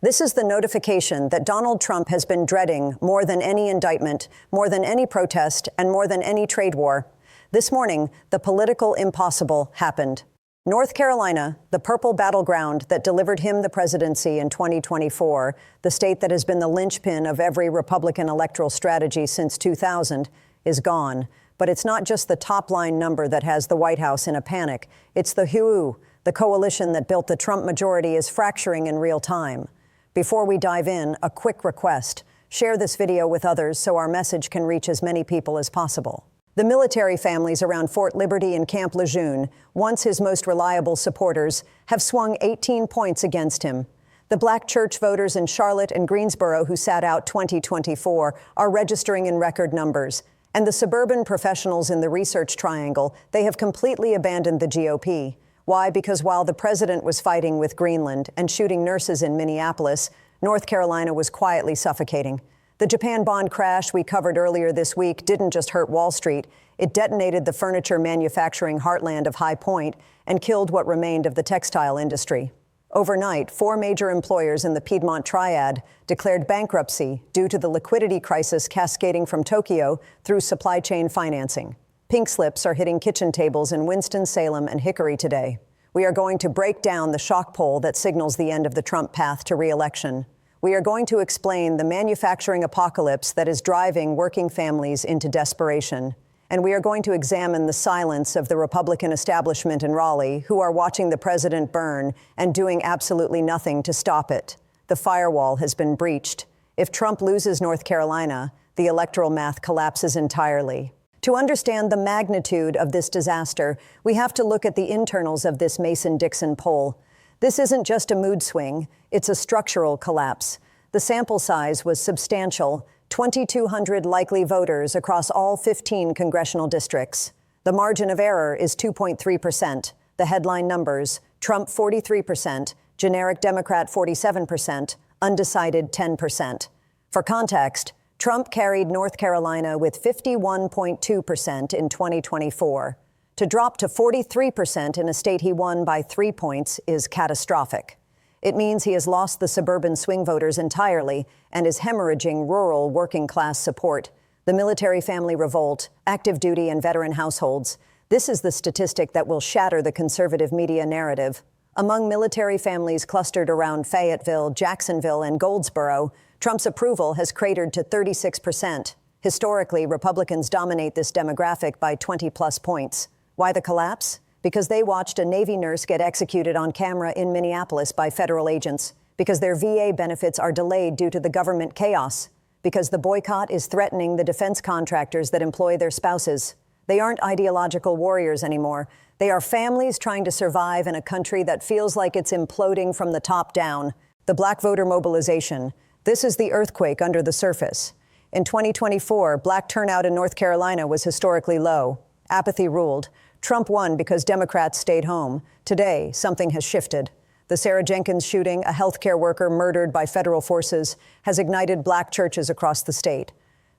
This is the notification that Donald Trump has been dreading more than any indictment, more than any protest, and more than any trade war. This morning, the political impossible happened. North Carolina, the purple battleground that delivered him the presidency in 2024, the state that has been the linchpin of every Republican electoral strategy since 2000, is gone. But it's not just the top-line number that has the White House in a panic. It's the who. The coalition that built the Trump majority is fracturing in real time. Before we dive in, a quick request. Share this video with others so our message can reach as many people as possible. The military families around Fort Liberty and Camp Lejeune, once his most reliable supporters, have swung 18 points against him. The black church voters in Charlotte and Greensboro who sat out 2024 are registering in record numbers. And the suburban professionals in the Research Triangle, they have completely abandoned the GOP. Why? Because while the president was fighting with Greenland and shooting nurses in Minneapolis, North Carolina was quietly suffocating. The Japan bond crash we covered earlier this week didn't just hurt Wall Street. It detonated the furniture manufacturing heartland of High Point and killed what remained of the textile industry. Overnight, 4 major employers in the Piedmont Triad declared bankruptcy due to the liquidity crisis cascading from Tokyo through supply chain financing. Pink slips are hitting kitchen tables in Winston-Salem and Hickory today. We are going to break down the shock poll that signals the end of the Trump path to re-election. We are going to explain the manufacturing apocalypse that is driving working families into desperation. And we are going to examine the silence of the Republican establishment in Raleigh, who are watching the president burn and doing absolutely nothing to stop it. The firewall has been breached. If Trump loses North Carolina, the electoral math collapses entirely. To understand the magnitude of this disaster, we have to look at the internals of this Mason-Dixon poll. This isn't just a mood swing, it's a structural collapse. The sample size was substantial, 2,200 likely voters across all 15 congressional districts. The margin of error is 2.3%. The headline numbers: Trump 43%, generic Democrat 47%, undecided 10%. For context, Trump carried North Carolina with 51.2% in 2024. To drop to 43% in a state he won by 3 points is catastrophic. It means he has lost the suburban swing voters entirely and is hemorrhaging rural working-class support. The military family revolt, active duty and veteran households. This is the statistic that will shatter the conservative media narrative. Among military families clustered around Fayetteville, Jacksonville, and Goldsboro, Trump's approval has cratered to 36%. Historically, Republicans dominate this demographic by 20-plus points. Why the collapse? Because they watched a Navy nurse get executed on camera in Minneapolis by federal agents. Because their VA benefits are delayed due to the government chaos. Because the boycott is threatening the defense contractors that employ their spouses. They aren't ideological warriors anymore. They are families trying to survive in a country that feels like it's imploding from the top down. The black voter mobilization. This is the earthquake under the surface. In 2024, black turnout in North Carolina was historically low. Apathy ruled. Trump won because Democrats stayed home. Today, something has shifted. The Sarah Jenkins shooting, a healthcare worker murdered by federal forces, has ignited black churches across the state.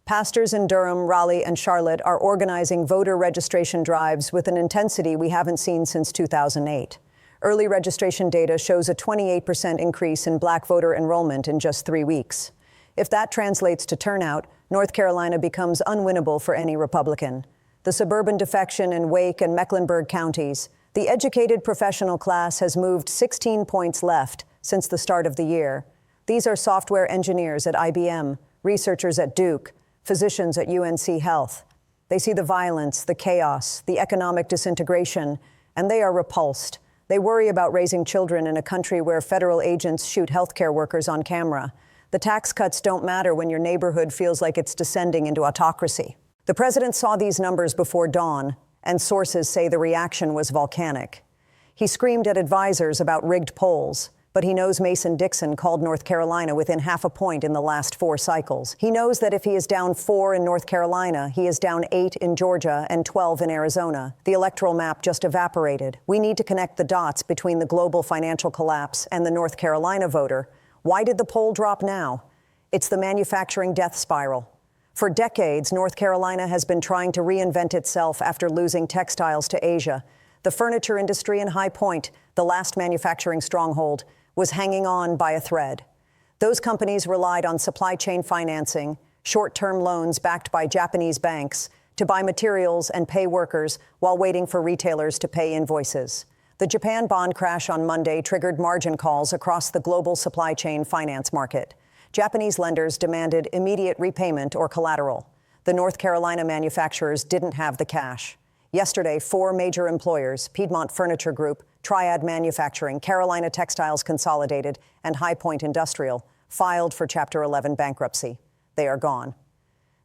Pastors in Durham, Raleigh, and Charlotte are organizing voter registration drives with an intensity we haven't seen since 2008. Early registration data shows a 28% increase in black voter enrollment in just 3 weeks. If that translates to turnout, North Carolina becomes unwinnable for any Republican. The suburban defection in Wake and Mecklenburg counties, the educated professional class has moved 16 points left since the start of the year. These are software engineers at IBM, researchers at Duke, physicians at UNC Health. They see the violence, the chaos, the economic disintegration, and they are repulsed. They worry about raising children in a country where federal agents shoot healthcare workers on camera. The tax cuts don't matter when your neighborhood feels like it's descending into autocracy. The president saw these numbers before dawn, and sources say the reaction was volcanic. He screamed at advisors about rigged polls, but he knows Mason-Dixon called North Carolina within half a point in the last 4 cycles. He knows that if he is down 4 in North Carolina, he is down 8 in Georgia and 12 in Arizona. The electoral map just evaporated. We need to connect the dots between the global financial collapse and the North Carolina voter. Why did the poll drop now? It's the manufacturing death spiral. For decades, North Carolina has been trying to reinvent itself after losing textiles to Asia. The furniture industry in High Point, the last manufacturing stronghold, was hanging on by a thread. Those companies relied on supply chain financing, short-term loans backed by Japanese banks, to buy materials and pay workers while waiting for retailers to pay invoices. The Japan bond crash on Monday triggered margin calls across the global supply chain finance market. Japanese lenders demanded immediate repayment or collateral. The North Carolina manufacturers didn't have the cash. Yesterday, 4 major employers, Piedmont Furniture Group, Triad Manufacturing, Carolina Textiles Consolidated, and High Point Industrial, filed for Chapter 11 bankruptcy. They are gone.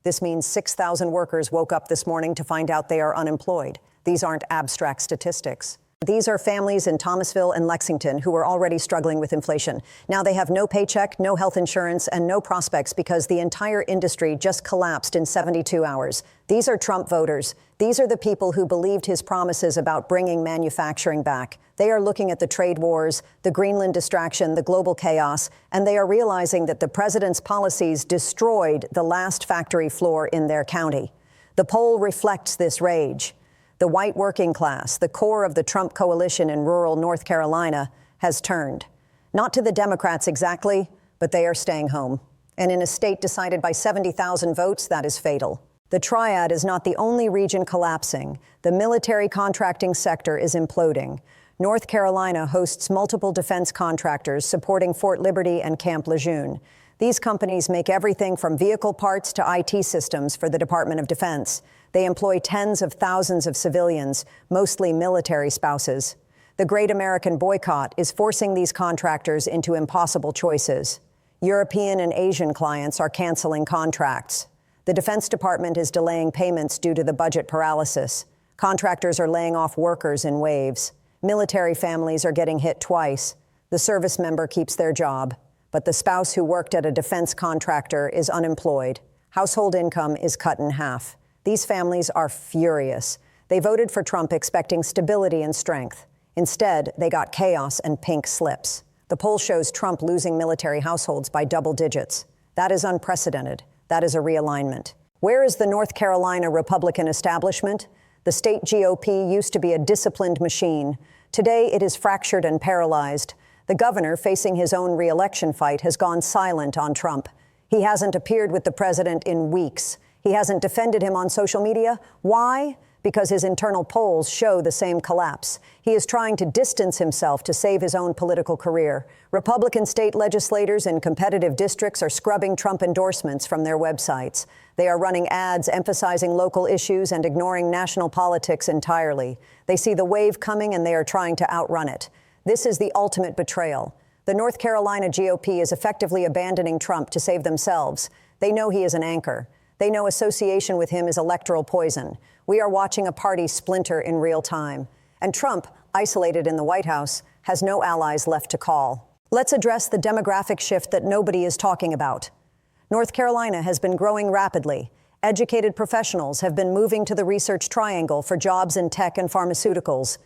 This means 6,000 workers woke up this morning to find out they are unemployed. These aren't abstract statistics. These are families in Thomasville and Lexington who are already struggling with inflation. Now they have no paycheck, no health insurance, and no prospects because the entire industry just collapsed in 72 hours. These are Trump voters. These are the people who believed his promises about bringing manufacturing back. They are looking at the trade wars, the Greenland distraction, the global chaos, and they are realizing that the president's policies destroyed the last factory floor in their county. The poll reflects this rage. The white working class, the core of the Trump coalition in rural North Carolina, has turned. Not to the Democrats exactly, but they are staying home. And in a state decided by 70,000 votes, that is fatal. The Triad is not the only region collapsing. The military contracting sector is imploding. North Carolina hosts multiple defense contractors supporting Fort Liberty and Camp Lejeune. These companies make everything from vehicle parts to IT systems for the Department of Defense. They employ tens of thousands of civilians, mostly military spouses. The Great American Boycott is forcing these contractors into impossible choices. European and Asian clients are canceling contracts. The Defense Department is delaying payments due to the budget paralysis. Contractors are laying off workers in waves. Military families are getting hit twice. The service member keeps their job, but the spouse who worked at a defense contractor is unemployed. Household income is cut in half. These families are furious. They voted for Trump expecting stability and strength. Instead, they got chaos and pink slips. The poll shows Trump losing military households by double digits. That is unprecedented. That is a realignment. Where is the North Carolina Republican establishment? The state GOP used to be a disciplined machine. Today, it is fractured and paralyzed. The governor, facing his own re-election fight, has gone silent on Trump. He hasn't appeared with the president in weeks. He hasn't defended him on social media. Why? Because his internal polls show the same collapse. He is trying to distance himself to save his own political career. Republican state legislators in competitive districts are scrubbing Trump endorsements from their websites. They are running ads emphasizing local issues and ignoring national politics entirely. They see the wave coming and they are trying to outrun it. This is the ultimate betrayal. The North Carolina GOP is effectively abandoning Trump to save themselves. They know he is an anchor. They know association with him is electoral poison. We are watching a party splinter in real time. And Trump, isolated in the White House, has no allies left to call. Let's address the demographic shift that nobody is talking about. North Carolina has been growing rapidly. Educated professionals have been moving to the Research Triangle for jobs in tech and pharmaceuticals.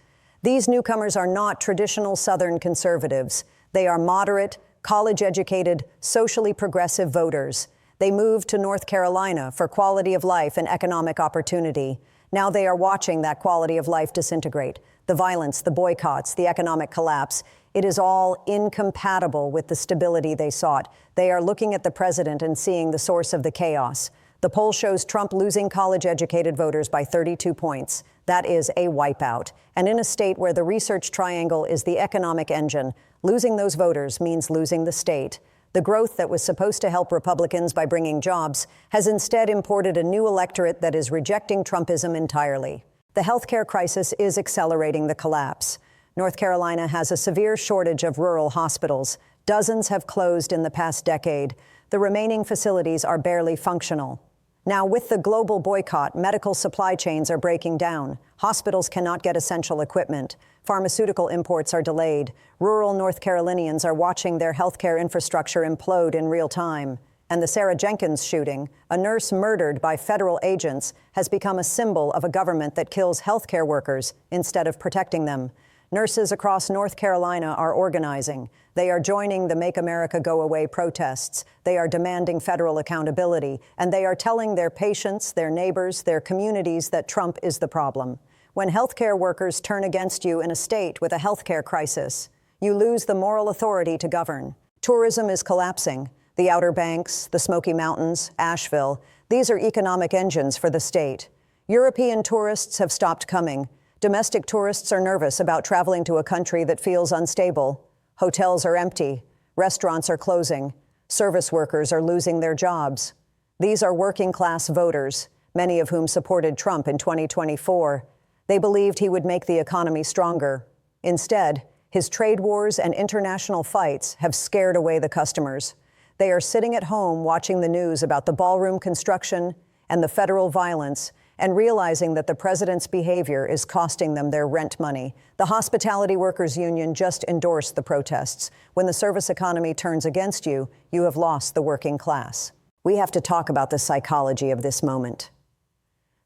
These newcomers are not traditional Southern conservatives. They are moderate, college-educated, socially progressive voters. They moved to North Carolina for quality of life and economic opportunity. Now they are watching that quality of life disintegrate. The violence, the boycotts, the economic collapse. It is all incompatible with the stability they sought. They are looking at the president and seeing the source of the chaos. The poll shows Trump losing college-educated voters by 32 points. That is a wipeout. And in a state where the Research Triangle is the economic engine, losing those voters means losing the state. The growth that was supposed to help Republicans by bringing jobs has instead imported a new electorate that is rejecting Trumpism entirely. The healthcare crisis is accelerating the collapse. North Carolina has a severe shortage of rural hospitals. Dozens have closed in the past decade. The remaining facilities are barely functional. Now, with the global boycott, medical supply chains are breaking down. Hospitals cannot get essential equipment. Pharmaceutical imports are delayed. Rural North Carolinians are watching their healthcare infrastructure implode in real time. And the Sarah Jenkins shooting, a nurse murdered by federal agents, has become a symbol of a government that kills healthcare workers instead of protecting them. Nurses across North Carolina are organizing. They are joining the Make America Go Away protests. They are demanding federal accountability, and they are telling their patients, their neighbors, their communities that Trump is the problem. When healthcare workers turn against you in a state with a healthcare crisis, you lose the moral authority to govern. Tourism is collapsing. The Outer Banks, the Smoky Mountains, Asheville, these are economic engines for the state. European tourists have stopped coming. Domestic tourists are nervous about traveling to a country that feels unstable. Hotels are empty. Restaurants are closing. Service workers are losing their jobs. These are working-class voters, many of whom supported Trump in 2024. They believed he would make the economy stronger. Instead, his trade wars and international fights have scared away the customers. They are sitting at home watching the news about the ballroom construction and the federal violence and realizing that the president's behavior is costing them their rent money. The Hospitality Workers Union just endorsed the protests. When the service economy turns against you, you have lost the working class. We have to talk about the psychology of this moment.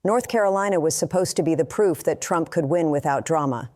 North Carolina was supposed to be the proof that Trump could win without drama.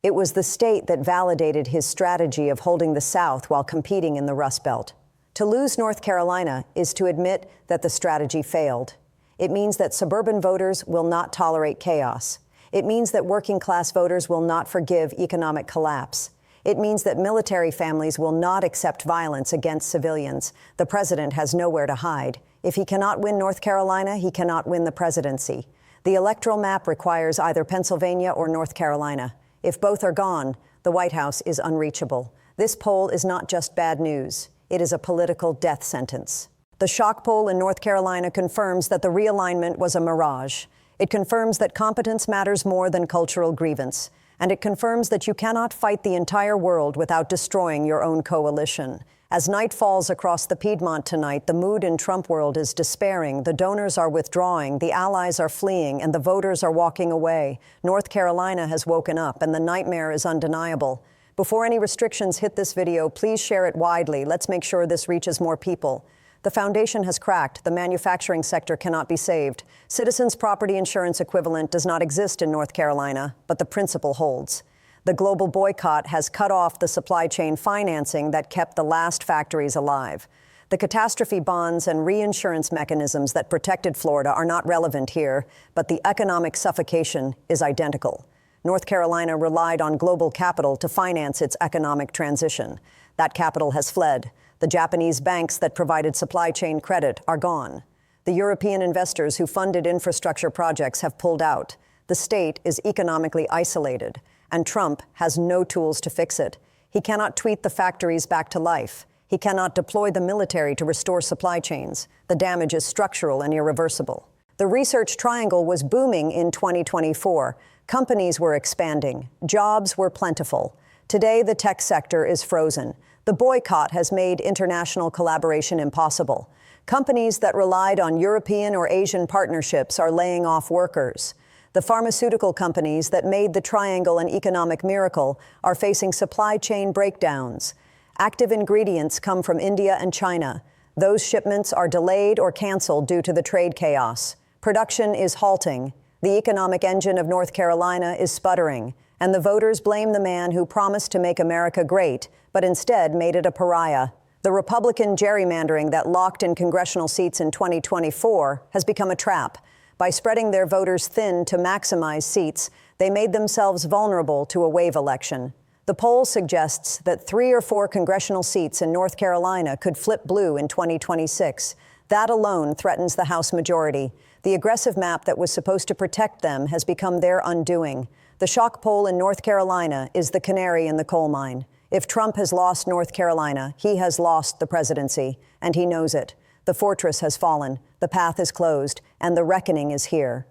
It was the state that validated his strategy of holding the South while competing in the Rust Belt. To lose North Carolina is to admit that the strategy failed. It means that suburban voters will not tolerate chaos. It means that working-class voters will not forgive economic collapse. It means that military families will not accept violence against civilians. The president has nowhere to hide. If he cannot win North Carolina, he cannot win the presidency. The electoral map requires either Pennsylvania or North Carolina. If both are gone, the White House is unreachable. This poll is not just bad news. It is a political death sentence. The shock poll in North Carolina confirms that the realignment was a mirage. It confirms that competence matters more than cultural grievance. And it confirms that you cannot fight the entire world without destroying your own coalition. As night falls across the Piedmont tonight, the mood in Trump world is despairing. The donors are withdrawing, the allies are fleeing, and the voters are walking away. North Carolina has woken up, and the nightmare is undeniable. Before any restrictions hit this video, please share it widely. Let's make sure this reaches more people. The foundation has cracked. The manufacturing sector cannot be saved. Citizens' property insurance equivalent does not exist in North Carolina, but the principle holds. The global boycott has cut off the supply chain financing that kept the last factories alive. The catastrophe bonds and reinsurance mechanisms that protected Florida are not relevant here, but the economic suffocation is identical. North Carolina relied on global capital to finance its economic transition. That capital has fled. The Japanese banks that provided supply chain credit are gone. The European investors who funded infrastructure projects have pulled out. The state is economically isolated, and Trump has no tools to fix it. He cannot tweet the factories back to life. He cannot deploy the military to restore supply chains. The damage is structural and irreversible. The research triangle was booming in 2024. Companies were expanding. Jobs were plentiful. Today, the tech sector is frozen. The boycott has made international collaboration impossible. Companies that relied on European or Asian partnerships are laying off workers. The pharmaceutical companies that made the triangle an economic miracle are facing supply chain breakdowns. Active ingredients come from India and China. Those shipments are delayed or canceled due to the trade chaos. Production is halting. The economic engine of North Carolina is sputtering. And the voters blame the man who promised to make America great, but instead made it a pariah. The Republican gerrymandering that locked in congressional seats in 2024 has become a trap. By spreading their voters thin to maximize seats, they made themselves vulnerable to a wave election. The poll suggests that 3 or 4 congressional seats in North Carolina could flip blue in 2026. That alone threatens the House majority. The aggressive map that was supposed to protect them has become their undoing. The shock poll in North Carolina is the canary in the coal mine. If Trump has lost North Carolina, he has lost the presidency, and he knows it. The fortress has fallen, the path is closed, and the reckoning is here.